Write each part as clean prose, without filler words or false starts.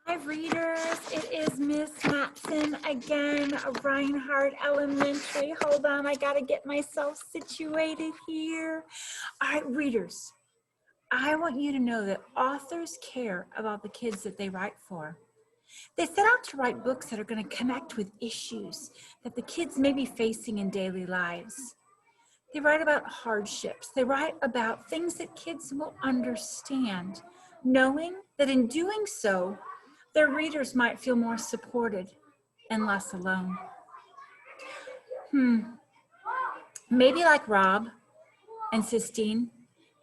Hi readers, it is Miss Matson again, Reinhardt Elementary. Hold on, I gotta get myself situated here. All right, readers, I want you to know that authors care about the kids that they write for. They set out to write books that are going to connect with issues that the kids may be facing in daily lives. They write about hardships. They write about things that kids will understand, knowing that in doing so, their readers might feel more supported and less alone. Maybe like Rob and Sistine,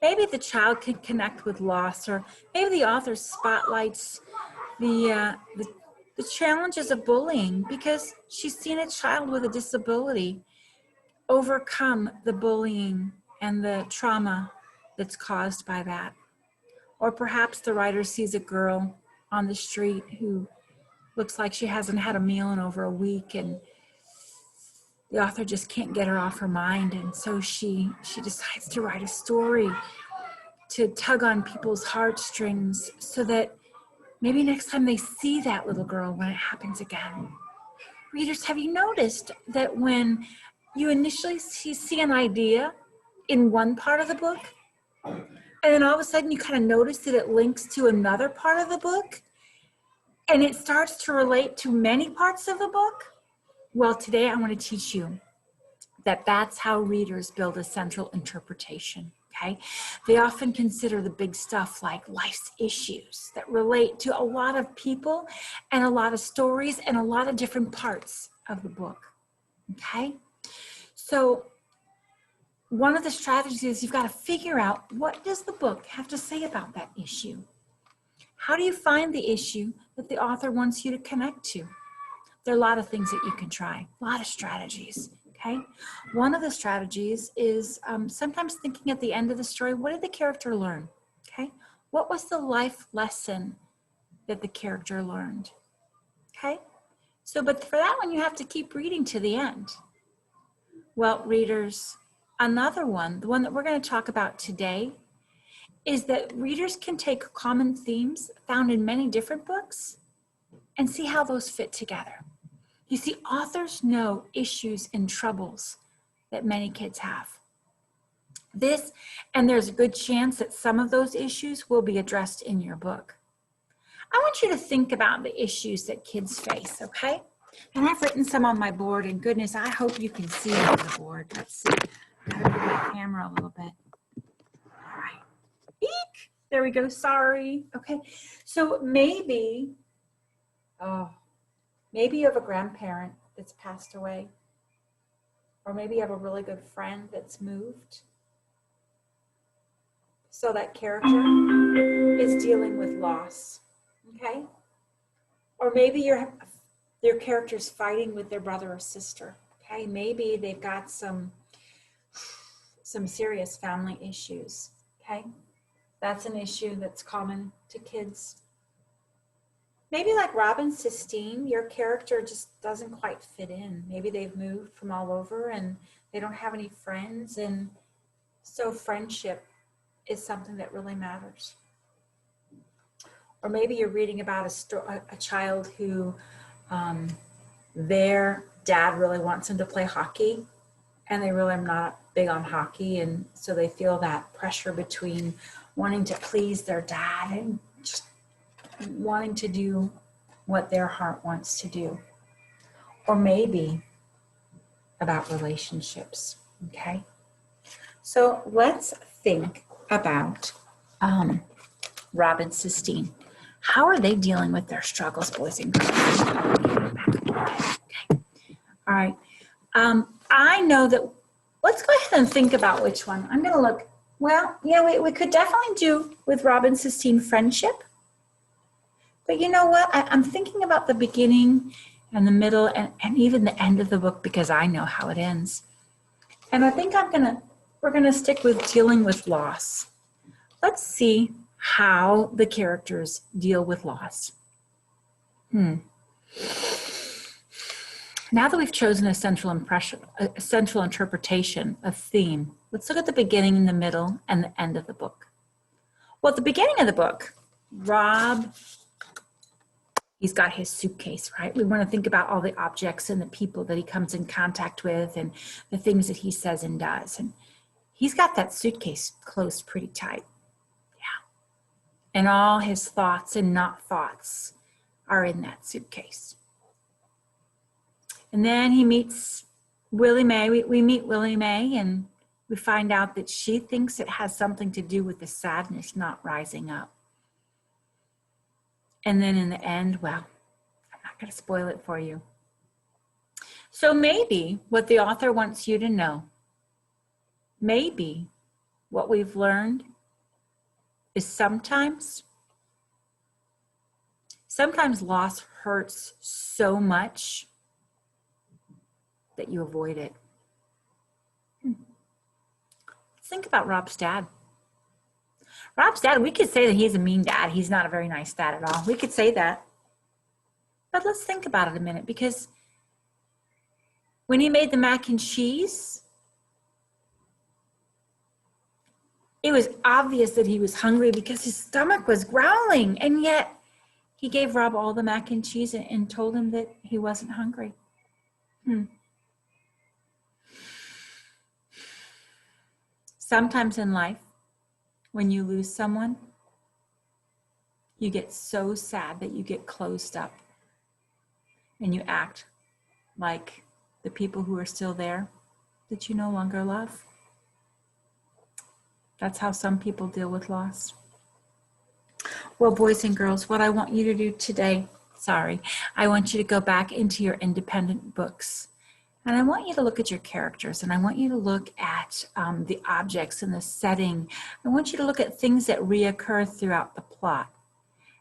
maybe the child can connect with loss, or maybe the author spotlights the challenges of bullying because she's seen a child with a disability overcome the bullying and the trauma that's caused by that. Or perhaps the writer sees a girl on the street who looks like she hasn't had a meal in over a week, and the author just can't get her off her mind, and so she decides to write a story to tug on people's heartstrings so that maybe next time they see that little girl when it happens again. Readers, have you noticed that when you initially see an idea in one part of the book, and then all of a sudden you kind of notice that it links to another part of the book, and it starts to relate to many parts of the book? Well, today I want to teach you that that's how readers build a central interpretation, okay? They often consider the big stuff like life's issues that relate to a lot of people and a lot of stories and a lot of different parts of the book, okay? So one of the strategies is you've got to figure out, what does the book have to say about that issue? How do you find the issue that the author wants you to connect to? There are a lot of things that you can try, a lot of strategies, okay? One of the strategies is sometimes thinking at the end of the story, what did the character learn, okay? What was the life lesson that the character learned, okay? So, but for that one, you have to keep reading to the end. Well, readers, another one, the one that we're going to talk about today, is that readers can take common themes found in many different books and see how those fit together. You see, authors know issues and troubles that many kids have. And there's a good chance that some of those issues will be addressed in your book. I want you to think about the issues that kids face, okay? And I've written some on my board, and goodness, I hope you can see it on the board. Let's see. I'm gonna move my camera a little bit. All right. Eek! There we go. Sorry. Okay. So maybe you have a grandparent that's passed away, or maybe you have a really good friend that's moved. So that character is dealing with loss, okay? Or maybe your character's fighting with their brother or sister, okay? Maybe they've got some serious family issues, okay? That's an issue that's common to kids. Maybe like Robin Sistine, your character just doesn't quite fit in. Maybe they've moved from all over and they don't have any friends, and so friendship is something that really matters. Or maybe you're reading about a child who their dad really wants him to play hockey, and they really are not big on hockey, and so they feel that pressure between wanting to please their dad and just wanting to do what their heart wants to do. Or maybe about relationships, okay? So let's think about Robin Sistine. How are they dealing with their struggles, boys and girls? Okay. All right. I know that, let's go ahead and think about which one. I'm going to look. Well, yeah, we could definitely do with Robin Sistine friendship. But you know what? I'm thinking about the beginning and the middle and even the end of the book, because I know how it ends. And I think we're gonna stick with dealing with loss. Let's see how the characters deal with loss. Now that we've chosen a central interpretation, a theme, let's look at the beginning and the middle and the end of the book. Well, at the beginning of the book, Rob He's got his suitcase, right? We want to think about all the objects and the people that he comes in contact with and the things that he says and does. And he's got that suitcase closed pretty tight. Yeah. And all his thoughts and not thoughts are in that suitcase. And then he meets Willie Mae. We meet Willie Mae, and we find out that she thinks it has something to do with the sadness not rising up. And then in the end, well, I'm not going to spoil it for you. So maybe what the author wants you to know, maybe what we've learned is sometimes loss hurts so much that you avoid it. Think about Rob's dad. Rob's dad, we could say that he's a mean dad. He's not a very nice dad at all. We could say that. But let's think about it a minute, because when he made the mac and cheese, it was obvious that he was hungry because his stomach was growling. And yet he gave Rob all the mac and cheese and told him that he wasn't hungry. Sometimes in life, when you lose someone, you get so sad that you get closed up and you act like the people who are still there that you no longer love. That's how some people deal with loss. Well, boys and girls, what I want you to do today, I want you to go back into your independent books. And I want you to look at your characters, and I want you to look at the objects and the setting. I want you to look at things that reoccur throughout the plot.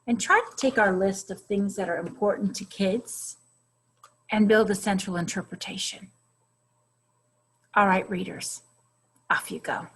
And try to take our list of things that are important to kids and build a central interpretation. All right, readers, off you go.